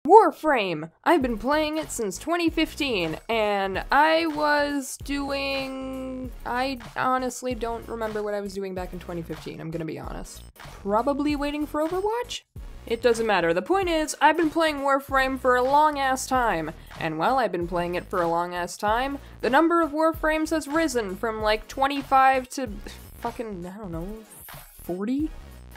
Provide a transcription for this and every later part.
Warframe! I've been playing it since 2015, and I honestly don't remember what I was doing back in 2015, I'm gonna be honest. Probably waiting for Overwatch? It doesn't matter. The point is, I've been playing Warframe for a long-ass time, and while I've been playing it for a long-ass time, the number of Warframes has risen from like 25 to fucking, I don't know, 40?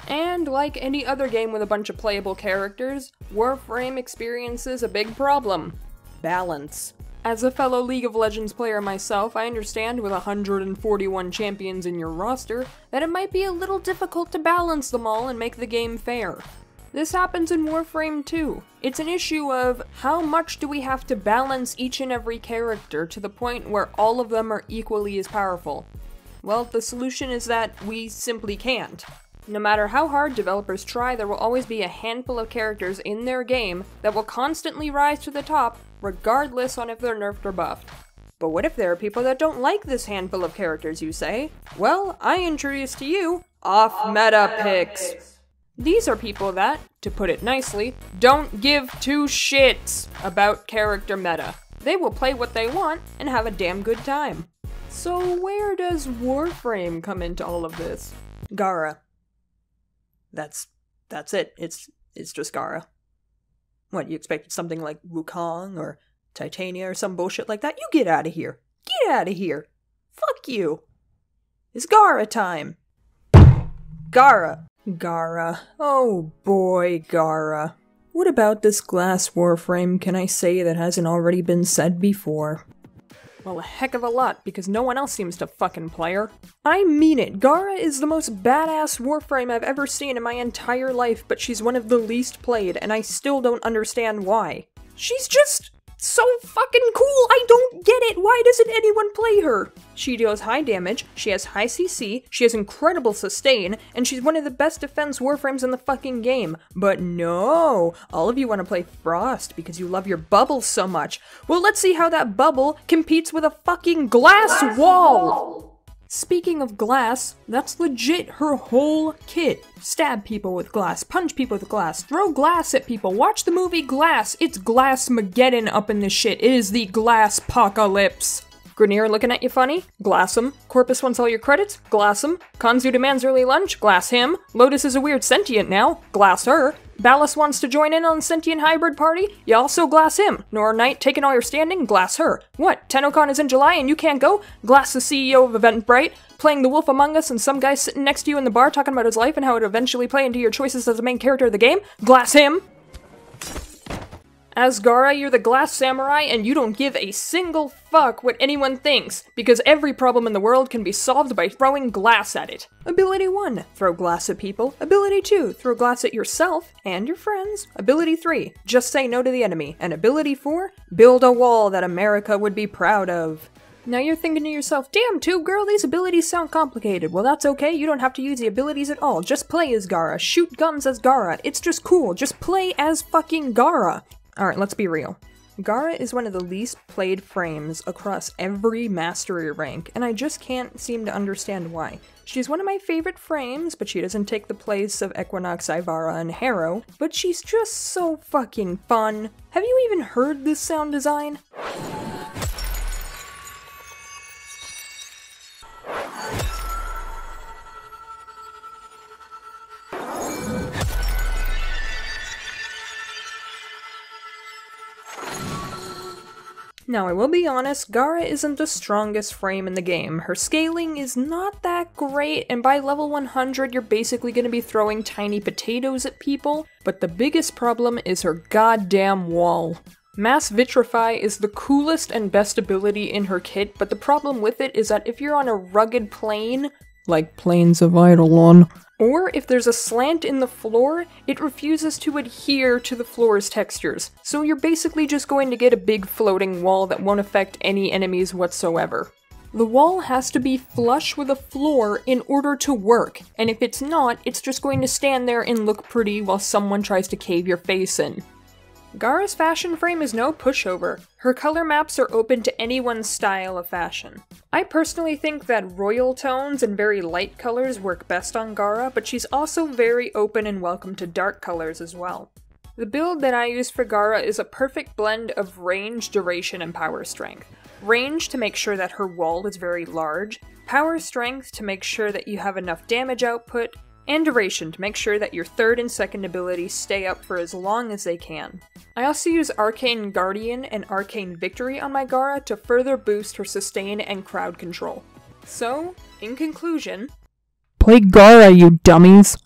And like any other game with a bunch of playable characters, Warframe experiences a big problem. Balance. As a fellow League of Legends player myself, I understand with 141 champions in your roster, that it might be a little difficult to balance them all and make the game fair. This happens in Warframe too. It's an issue of how much do we have to balance each and every character to the point where all of them are equally as powerful? Well, the solution is that we simply can't. No matter how hard developers try, there will always be a handful of characters in their game that will constantly rise to the top, regardless on if they're nerfed or buffed. But what if there are people that don't like this handful of characters, you say? Well, I introduce to you off-meta picks. These are people that, to put it nicely, don't give two shits about character meta. They will play what they want and have a damn good time. So where does Warframe come into all of this? Gara. That's it. It's just Gara. What, you expected something like Wukong or Titania or some bullshit like that? You get out of here. Get out of here. Fuck you. It's Gara time. Gara. Gara. Oh boy, Gara. What about this glass Warframe can I say that hasn't already been said before? Well, a heck of a lot, because no one else seems to fucking play her. I mean it, Gara is the most badass Warframe I've ever seen in my entire life, but she's one of the least played, and I still don't understand why. She's just so fucking cool, I don't get it! Why doesn't anyone play her? She deals high damage, she has high CC, she has incredible sustain, and she's one of the best defense Warframes in the fucking game. But no! All of you want to play Frost because you love your bubbles so much. Well, let's see how that bubble competes with a fucking glass wall! Speaking of glass, that's legit her whole kit. Stab people with glass, punch people with glass, throw glass at people, watch the movie Glass. It's Glassmageddon up in this shit. It is the Glass-pocalypse. Grineer looking at you funny? Glass him. Corpus wants all your credits? Glass him. Kanzu demands early lunch? Glass him. Lotus is a weird sentient now? Glass her. Ballas wants to join in on the sentient hybrid party? You also glass him. Nora Knight taking all your standing? Glass her. What, TennoCon is in July and you can't go? Glass the CEO of Eventbrite, playing The Wolf Among Us and some guy sitting next to you in the bar talking about his life and how it eventually play into your choices as the main character of the game? Glass him. As Gara, you're the glass samurai and you don't give a single fuck what anyone thinks, because every problem in the world can be solved by throwing glass at it. Ability 1, throw glass at people. Ability 2, throw glass at yourself and your friends. Ability 3, just say no to the enemy. And Ability 4, build a wall that America would be proud of. Now you're thinking to yourself, damn, Tube Girl, these abilities sound complicated. Well, that's okay, you don't have to use the abilities at all. Just play as Gara, shoot guns as Gara. It's just cool, just play as fucking Gara. Alright, let's be real. Gara is one of the least played frames across every mastery rank, and I just can't seem to understand why. She's one of my favorite frames, but she doesn't take the place of Equinox, Ivara, and Harrow, but she's just so fucking fun. Have you even heard this sound design? Now, I will be honest, Gara isn't the strongest frame in the game. Her scaling is not that great, and by level 100, you're basically going to be throwing tiny potatoes at people, but the biggest problem is her goddamn wall. Mass Vitrify is the coolest and best ability in her kit, but the problem with it is that if you're on a rugged plane, like Plains of Eidolon, or if there's a slant in the floor, it refuses to adhere to the floor's textures, so you're basically just going to get a big floating wall that won't affect any enemies whatsoever. The wall has to be flush with the floor in order to work, and if it's not, it's just going to stand there and look pretty while someone tries to cave your face in. Gara's fashion frame is no pushover. Her color maps are open to anyone's style of fashion. I personally think that royal tones and very light colors work best on Gara, but she's also very open and welcome to dark colors as well. The build that I use for Gaara is a perfect blend of range, duration, and power strength. Range to make sure that her wall is very large, power strength to make sure that you have enough damage output, and duration to make sure that your third and second abilities stay up for as long as they can. I also use Arcane Guardian and Arcane Victory on my Gaara to further boost her sustain and crowd control. So, in conclusion, play Gaara, you dummies!